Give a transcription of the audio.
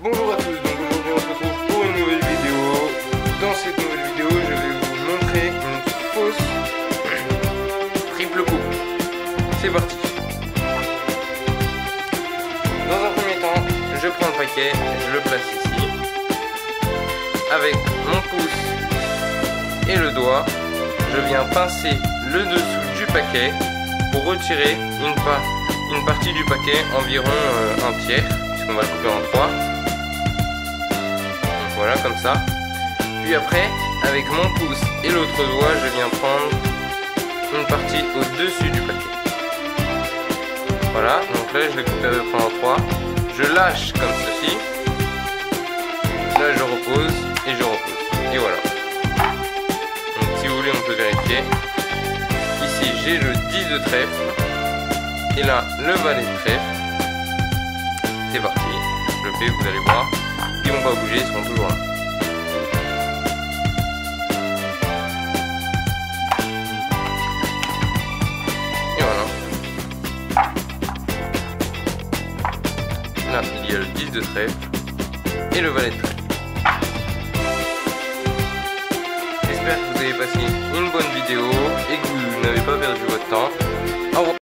Bonjour à tous, donc aujourd'hui on se retrouve pour une nouvelle vidéo. Dans cette nouvelle vidéo, je vais vous montrer une fausse triple coupe. C'est parti. Dans un premier temps, je prends le paquet, je le place ici. Avec mon pouce et le doigt, je viens pincer le dessous du paquet pour retirer une partie du paquet, environ un tiers, puisqu'on va le couper en 3. Donc voilà, comme ça. Puis après, avec mon pouce et l'autre doigt, je viens prendre une partie au-dessus du paquet. Voilà, donc là je l'ai coupé à peu près en 3. Je lâche comme ceci. Là je repose et je repose. Et voilà. Donc si vous voulez, on peut vérifier. Ici j'ai le 10 de trèfle. Et là, le valet de trèfle. C'est parti. Je le fais, vous allez voir. Ils vont pas bouger, ils seront toujours là. Et voilà. Là, il y a le 10 de trèfle et le valet de trèfle. J'espère que vous avez passé une bonne vidéo et que vous n'avez pas perdu votre temps. Au revoir.